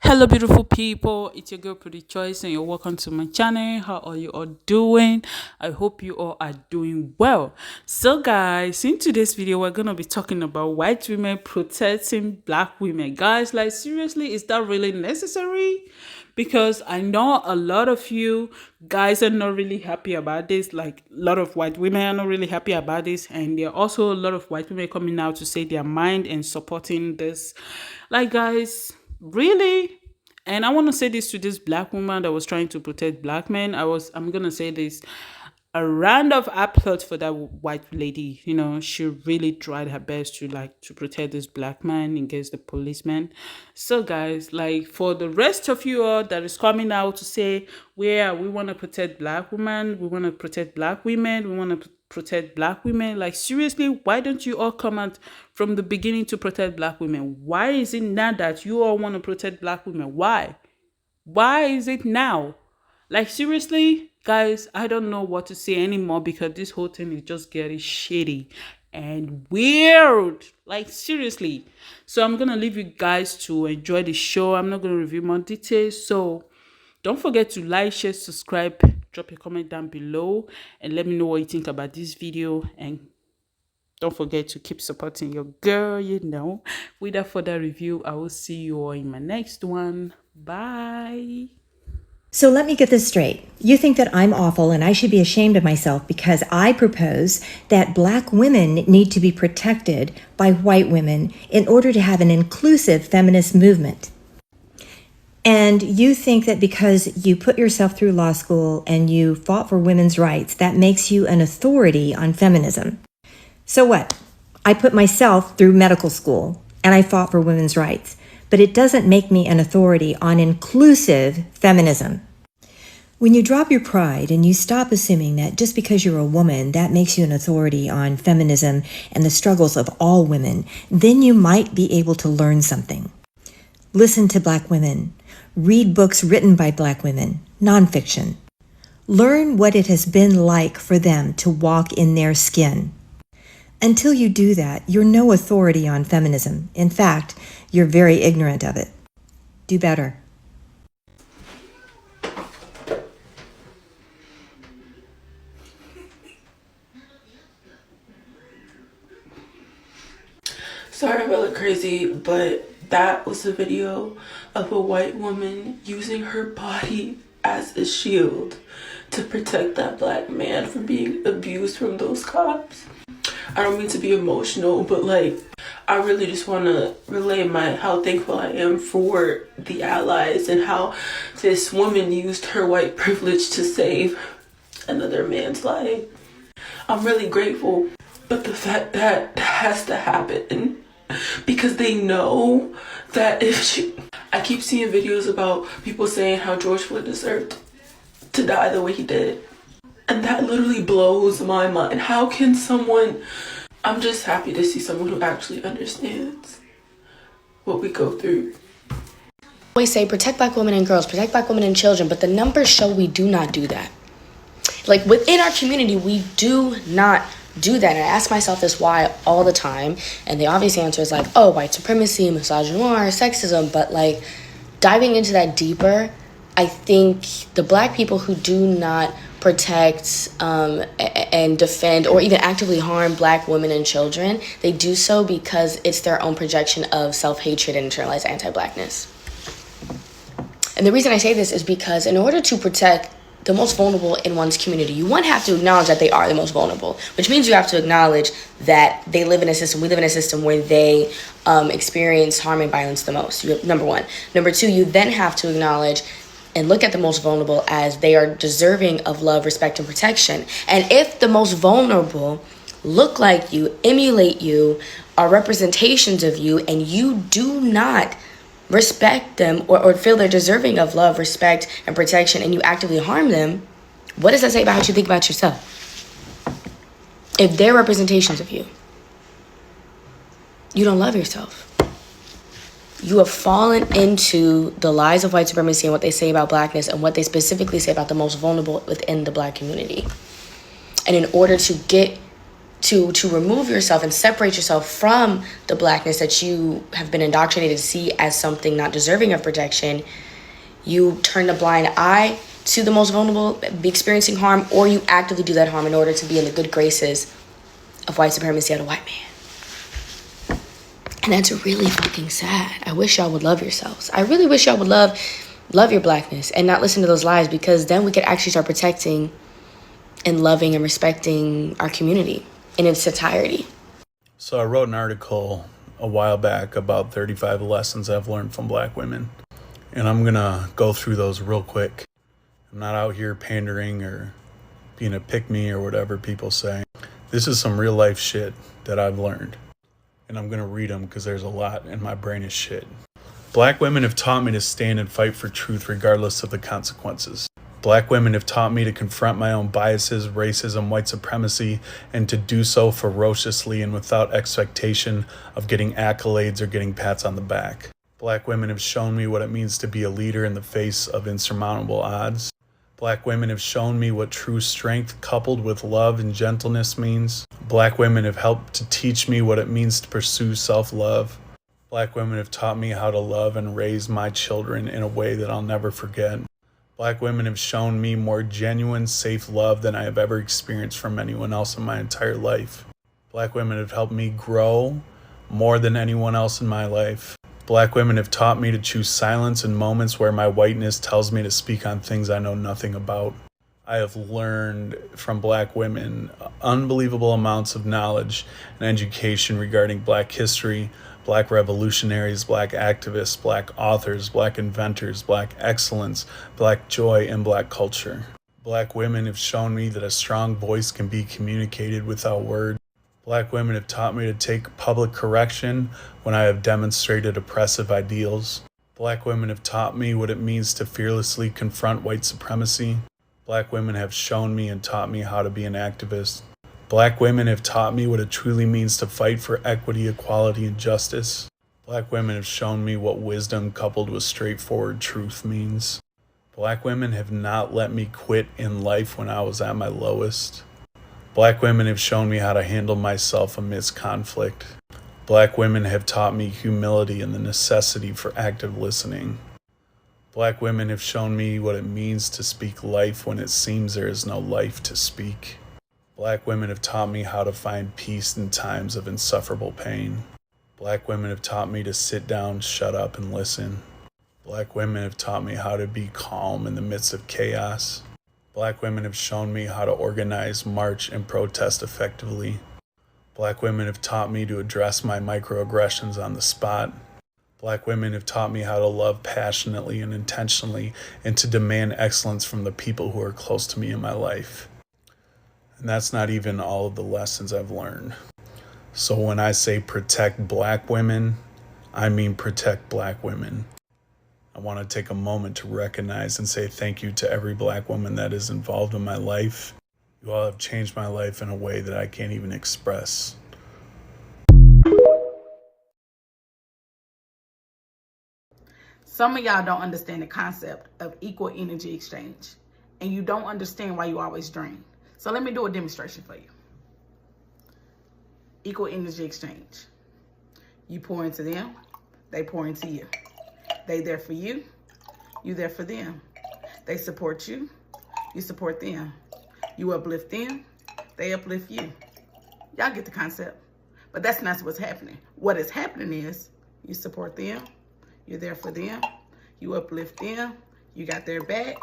Hello, beautiful people. It's your girl, Prettychoice, and you're welcome to my channel. How are you all doing? I hope you all are doing well. So, guys, in today's video, we're gonna be talking about white women protecting black women. Guys, like seriously, is that really necessary? Because I know a lot of you guys are not really happy about this. Like a lot of white women are not really happy about this, and there are also a lot of white women coming out to say their mind and supporting this. Like, guys, really? And I want to say this to this black woman that was trying to protect black men. I'm gonna say this. A round of applause for that white lady. You know, she really tried her best to protect this black man against the policeman. So guys, like for the rest of you all that is coming out to say, "Where we want to protect black women, we want to protect black women, we want to protect black women." Like seriously, why don't you all come out from the beginning to protect black women? Why is it now that you all want to protect black women? Why is it now? Like seriously, guys, I don't know what to say anymore because this whole thing is just getting shitty and weird. Like seriously. So I'm gonna leave you guys to enjoy the show. I'm not gonna review more details. So don't forget to like, share, subscribe, drop a comment down below, and let me know what you think about this video. And don't forget to keep supporting your girl. Without further review, I will see you all in my next one. Bye. So let me get this straight. You think that I'm awful and I should be ashamed of myself because I propose that black women need to be protected by white women in order to have an inclusive feminist movement. And you think that because you put yourself through law school and you fought for women's rights, that makes you an authority on feminism. So what? I put myself through medical school and I fought for women's rights, but it doesn't make me an authority on inclusive feminism. When you drop your pride and you stop assuming that just because you're a woman, that makes you an authority on feminism and the struggles of all women, then you might be able to learn something. Listen to black women. Read books written by black women, nonfiction. Learn what it has been like for them to walk in their skin. Until you do that, you're no authority on feminism. In fact, you're very ignorant of it. Do better. Sorry if I look crazy, but that was a video of a white woman using her body as a shield to protect that black man from being abused from those cops. I don't mean to be emotional, but like I really just want to relay how thankful I am for the allies and how this woman used her white privilege to save another man's life. I'm really grateful, but the fact that has to happen because they know that I keep seeing videos about people saying how George Floyd deserved to die the way he did. And that literally blows my mind. How can I'm just happy to see someone who actually understands what we go through. Always say protect black women and girls, protect black women and children, but the numbers show we do not do that. Like within our community, we do not do that. And I ask myself this why all the time, and the obvious answer is like, oh, white supremacy, misogyny, sexism. But like diving into that deeper, I think the black people who do not protect and defend or even actively harm black women and children, they do so because it's their own projection of self-hatred and internalized anti-blackness. And the reason I say this is because in order to protect the most vulnerable in one's community, you have to acknowledge that they are the most vulnerable, which means you have to acknowledge that they live in a system, we live in a system where they experience harm and violence the most, number one. Number two, you then have to acknowledge and look at the most vulnerable as they are deserving of love, respect, and protection. And if the most vulnerable look like you, emulate you, are representations of you, and you do not respect them or feel they're deserving of love, respect, and protection, and you actively harm them, what does that say about how you think about yourself? If they're representations of you, you don't love yourself. You have fallen into the lies of white supremacy and what they say about blackness and what they specifically say about the most vulnerable within the black community. And in order to get to remove yourself and separate yourself from the blackness that you have been indoctrinated to see as something not deserving of protection, you turn a blind eye to the most vulnerable be experiencing harm, or you actively do that harm in order to be in the good graces of white supremacy and a white man. And that's really fucking sad. I wish y'all would love yourselves. I really wish y'all would love your blackness and not listen to those lies, because then we could actually start protecting and loving and respecting our community in its entirety. So I wrote an article a while back about 35 lessons I've learned from black women. And I'm going to go through those real quick. I'm not out here pandering or being a pick-me or whatever people say. This is some real life shit that I've learned. And I'm going to read them because there's a lot and my brain is shit. Black women have taught me to stand and fight for truth regardless of the consequences. Black women have taught me to confront my own biases, racism, white supremacy, and to do so ferociously and without expectation of getting accolades or getting pats on the back. Black women have shown me what it means to be a leader in the face of insurmountable odds. Black women have shown me what true strength coupled with love and gentleness means. Black women have helped to teach me what it means to pursue self-love. Black women have taught me how to love and raise my children in a way that I'll never forget. Black women have shown me more genuine, safe love than I have ever experienced from anyone else in my entire life. Black women have helped me grow more than anyone else in my life. Black women have taught me to choose silence in moments where my whiteness tells me to speak on things I know nothing about. I have learned from black women unbelievable amounts of knowledge and education regarding black history, black revolutionaries, black activists, black authors, black inventors, black excellence, black joy, and black culture. Black women have shown me that a strong voice can be communicated without words. Black women have taught me to take public correction when I have demonstrated oppressive ideals. Black women have taught me what it means to fearlessly confront white supremacy. Black women have shown me and taught me how to be an activist. Black women have taught me what it truly means to fight for equity, equality, and justice. Black women have shown me what wisdom coupled with straightforward truth means. Black women have not let me quit in life when I was at my lowest. Black women have shown me how to handle myself amidst conflict. Black women have taught me humility and the necessity for active listening. Black women have shown me what it means to speak life when it seems there is no life to speak. Black women have taught me how to find peace in times of insufferable pain. Black women have taught me to sit down, shut up, and listen. Black women have taught me how to be calm in the midst of chaos. Black women have shown me how to organize, march, and protest effectively. Black women have taught me to address my microaggressions on the spot. Black women have taught me how to love passionately and intentionally and to demand excellence from the people who are close to me in my life. And that's not even all of the lessons I've learned. So when I say protect black women, I mean protect black women. I want to take a moment to recognize and say thank you to every black woman that is involved in my life. You all have changed my life in a way that I can't even express. Some of y'all don't understand the concept of equal energy exchange, and you don't understand why you always drain. So let me do a demonstration for you. Equal energy exchange. You pour into them, they pour into you. They there for you, you there for them. They support you, you support them. You uplift them, they uplift you. Y'all get the concept. But that's not what's happening. What is happening is you support them, you're there for them, you uplift them, you got their back,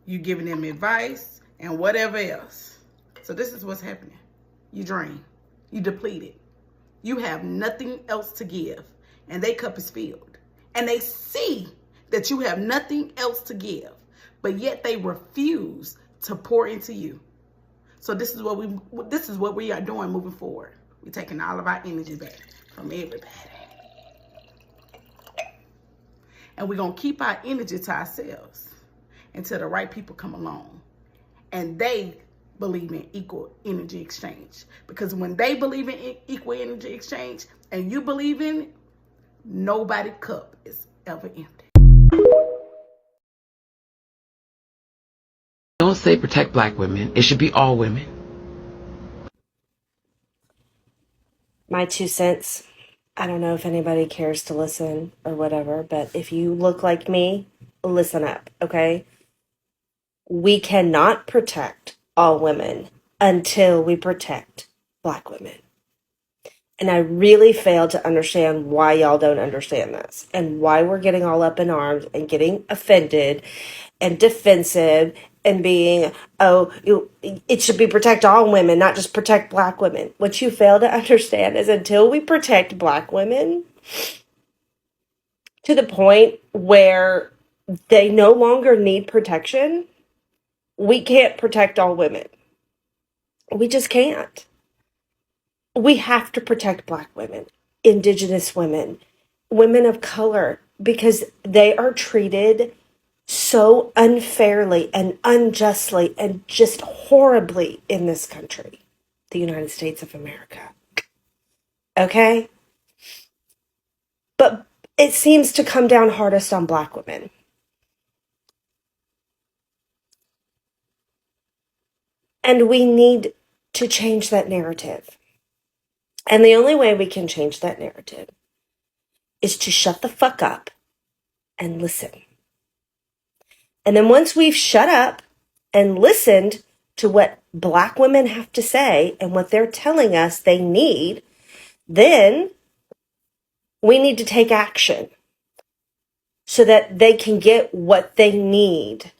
you giving them advice, and whatever else. So this is what's happening. You drain, you depleted. You have nothing else to give, and their cup is filled. And they see that you have nothing else to give, but yet they refuse to pour into you. So this is what we are doing moving forward. We're taking all of our energy back from everybody. And we're going to keep our energy to ourselves until the right people come along. And they believe in equal energy exchange. Because when they believe in equal energy exchange and you believe in it, nobody's cup is ever empty. Don't say protect black women. It should be all women. My 2 cents. I don't know if anybody cares to listen or whatever, but if you look like me, listen up, okay? We cannot protect all women until we protect Black women. And I really fail to understand why y'all don't understand this and why we're getting all up in arms and getting offended and defensive and being, it should be protect all women, not just protect Black women. What you fail to understand is until we protect Black women to the point where they no longer need protection, we can't protect all women. We just can't. We have to protect Black women, Indigenous women, women of color, because they are treated so unfairly and unjustly and just horribly in this country, the United States of America. Okay? But it seems to come down hardest on Black women. And we need to change that narrative. And the only way we can change that narrative is to shut the fuck up and listen. And then once we've shut up and listened to what Black women have to say and what they're telling us they need, then we need to take action so that they can get what they need,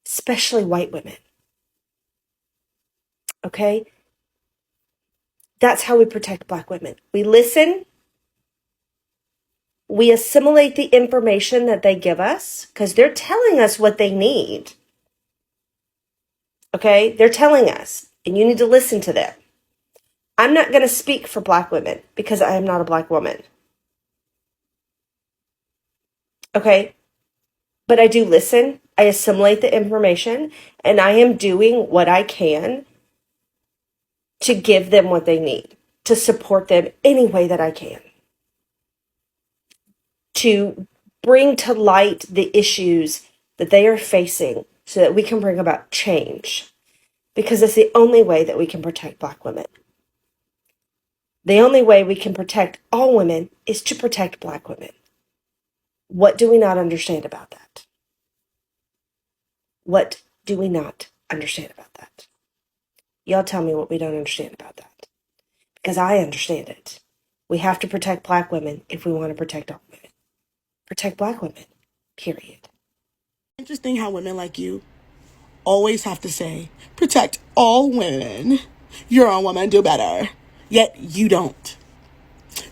especially white women. Okay? That's how we protect Black women. We listen. We assimilate the information that they give us because they're telling us what they need. Okay? They're telling us, and you need to listen to them. I'm not going to speak for Black women because I am not a Black woman. Okay? But I do listen. I assimilate the information, and I am doing what I can to give them what they need, to support them any way that I can, to bring to light the issues that they are facing so that we can bring about change. Because it's the only way that we can protect Black women. The only way we can protect all women is to protect Black women. What do we not understand about that? What do we not understand about that? Y'all tell me what we don't understand about that. Because I understand it. We have to protect Black women if we want to protect all women. Protect Black women, period. Interesting how women like you always have to say, protect all women. You're a woman, do better. Yet you don't.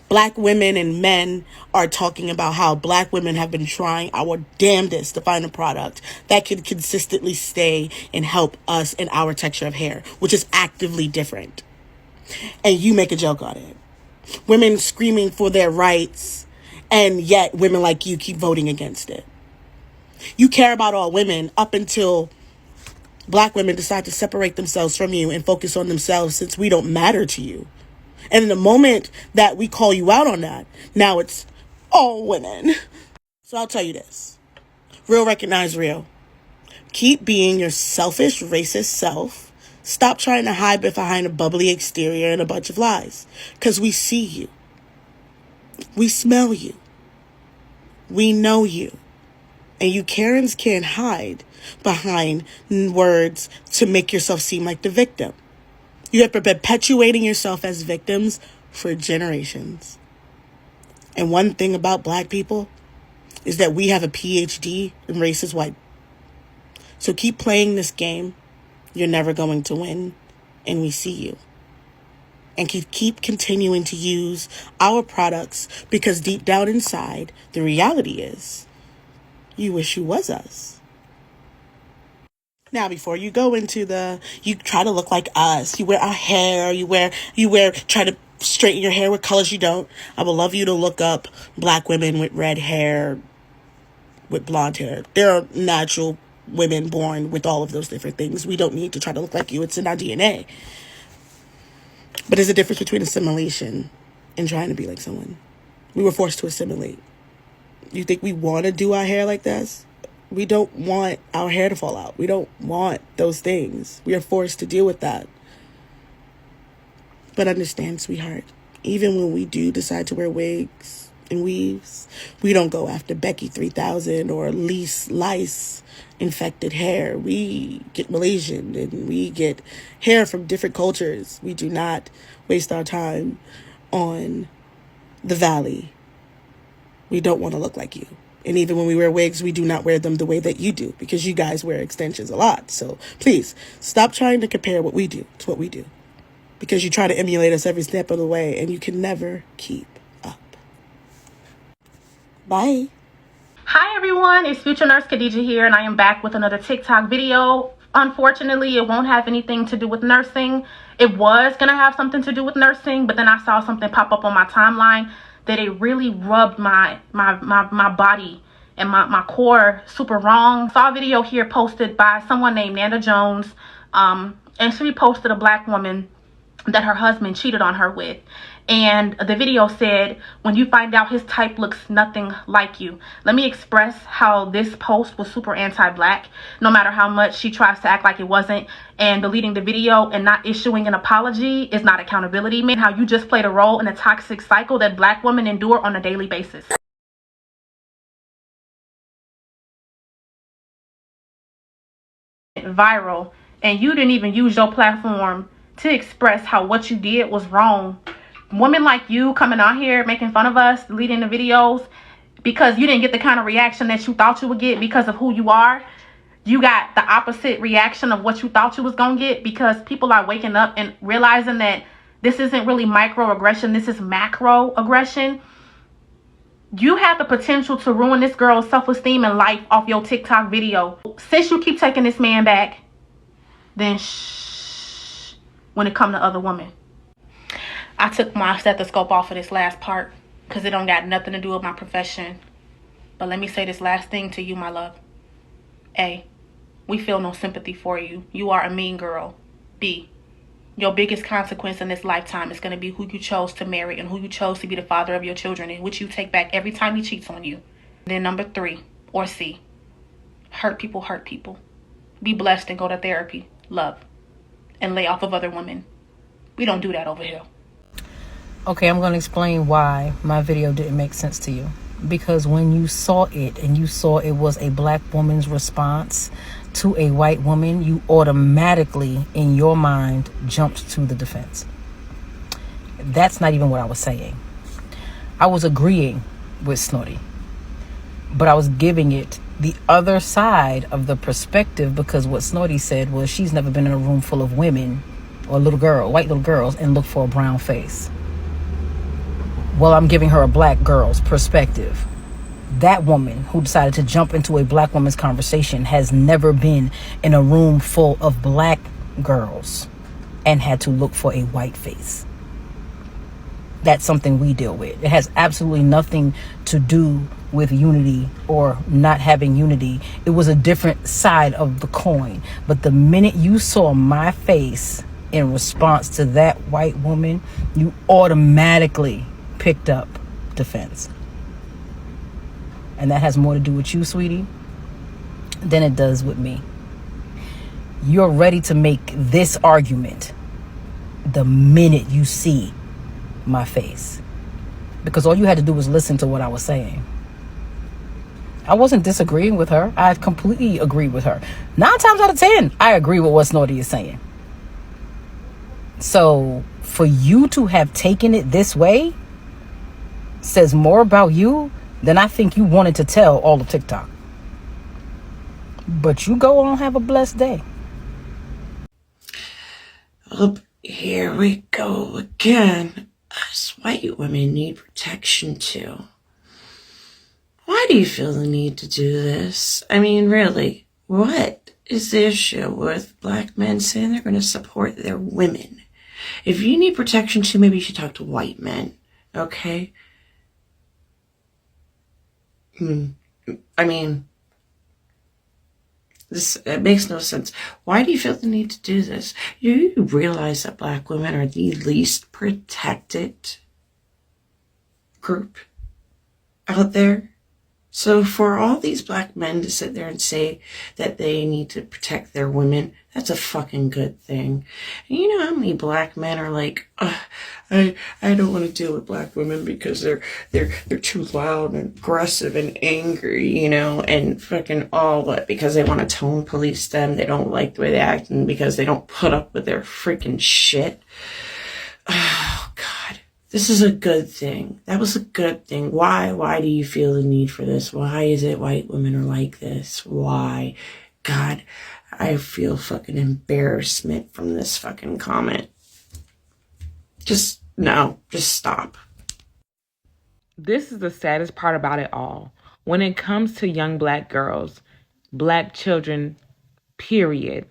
Black women and men are talking about how Black women have been trying our damnedest to find a product that can consistently stay and help us in our texture of hair, which is actively different. And you make a joke on it. Women screaming for their rights, and yet women like you keep voting against it. You care about all women up until Black women decide to separate themselves from you and focus on themselves since we don't matter to you. And in the moment that we call you out on that, now it's all women. So I'll tell you this. Real recognize real. Keep being your selfish, racist self. Stop trying to hide behind a bubbly exterior and a bunch of lies. Because we see you. We smell you. We know you. And you Karens can't hide behind words to make yourself seem like the victim. You have been perpetuating yourself as victims for generations. And one thing about Black people is that we have a PhD in racist white. So keep playing this game. You're never going to win. And we see you. And keep continuing to use our products because deep down inside, the reality is you wish you was us. Now, before you go into you try to look like us. You wear our hair. Try to straighten your hair with colors you don't. I would love you to look up Black women with red hair, with blonde hair. There are natural women born with all of those different things. We don't need to try to look like you. It's in our DNA. But there's a difference between assimilation and trying to be like someone. We were forced to assimilate. You think we want to do our hair like this? We don't want our hair to fall out. We don't want those things. We are forced to deal with that. But understand, sweetheart, even when we do decide to wear wigs and weaves, we don't go after Becky 3000 or lice infected hair. We get Malaysian and we get hair from different cultures. We do not waste our time on the valley. We don't want to look like you. And even when we wear wigs, we do not wear them the way that you do, because you guys wear extensions a lot. So please stop trying to compare what we do to what we do, because you try to emulate us every step of the way and you can never keep up. Bye. Hi everyone, it's Future Nurse Khadija here, and I am back with another TikTok video. Unfortunately, it won't have anything to do with nursing. It was gonna have something to do with nursing, but then I saw something pop up on my timeline that it really rubbed my body and my core super wrong. Saw a video here posted by someone named Nanda Jones, and she posted a black woman that her husband cheated on her with. And the video said, when you find out his type looks nothing like you. Let me express how this post was super anti-black, no matter how much she tries to act like it wasn't. And deleting the video and not issuing an apology is not accountability. Man, how you just played a role in a toxic cycle that black women endure on a daily basis. Viral, and you didn't even use your platform to express how what you did was wrong. Women like you coming out here making fun of us, deleting the videos because you didn't get the kind of reaction that you thought you would get because of who you are. You got the opposite reaction of what you thought you was gonna get, because people are waking up and realizing that this isn't really microaggression, this is macro aggression. You have the potential to ruin this girl's self-esteem and life off your TikTok video. Since you keep taking this man back, then shh when it comes to other women. I took my stethoscope off of this last part because it don't got nothing to do with my profession. But let me say this last thing to you, my love. A, we feel no sympathy for you. You are a mean girl. B, your biggest consequence in this lifetime is going to be who you chose to marry and who you chose to be the father of your children, in which you take back every time he cheats on you. Then number 3, or C, hurt people hurt people. Be blessed and go to therapy, love, and lay off of other women. We don't do that over here. Okay, I'm going to explain why my video didn't make sense to you. Because when you saw it and you saw it was a black woman's response to a white woman, you automatically, in your mind, jumped to the defense. That's not even what I was saying. I was agreeing with Snorty, but I was giving it the other side of the perspective, because what Snorty said was she's never been in a room full of women or white little girls, and looked for a brown face. Well, I'm giving her a black girl's perspective. That woman who decided to jump into a black woman's conversation has never been in a room full of black girls and had to look for a white face. That's something we deal with. It has absolutely nothing to do with unity or not having unity. It was a different side of the coin. But the minute you saw my face in response to that white woman, you automatically picked up defense. And that has more to do with you, sweetie, than it does with me. You're ready to make this argument the minute you see my face, because all you had to do was listen to what I was saying. I wasn't disagreeing with her. I completely agree with her. 9 times out of 10, I agree with what Snorty is saying. So for you to have taken it this way says more about you than I think you wanted to tell all of TikTok. But you go on, have a blessed day. Oh, here we go again. Us white women need protection too. Why do you feel the need to do this? I mean, really, what is the issue with black men saying they're going to support their women? If you need protection too, maybe you should talk to white men, okay? I mean, it makes no sense. Why do you feel the need to do this? You realize that black women are the least protected group out there? So for all these black men to sit there and say that they need to protect their women, that's a fucking good thing. And you know how many black men are like, I don't want to deal with black women because they're too loud and aggressive and angry, you know, and fucking all what, because they want to tone police them, they don't like the way they act, and because they don't put up with their freaking shit. Oh God. This is a good thing. That was a good thing. Why? Why do you feel the need for this? Why is it white women are like this? Why? God, I feel fucking embarrassment from this fucking comment. Just, no, just stop. This is the saddest part about it all. When it comes to young black girls, black children, period,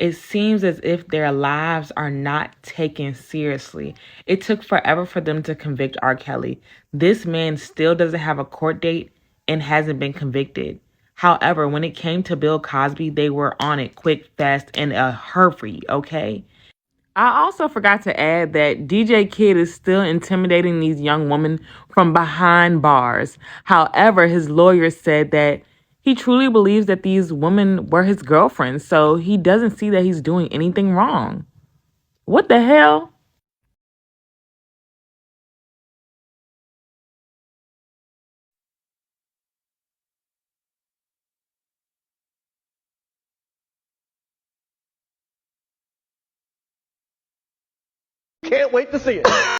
it seems as if their lives are not taken seriously. It took forever for them to convict R. Kelly. This man still doesn't have a court date and hasn't been convicted. However, when it came to Bill Cosby, they were on it quick, fast, and a hurry, okay? I also forgot to add that DJ Kid is still intimidating these young women from behind bars. However, his lawyer said that he truly believes that these women were his girlfriends, so he doesn't see that he's doing anything wrong. What the hell? Can't wait to see it.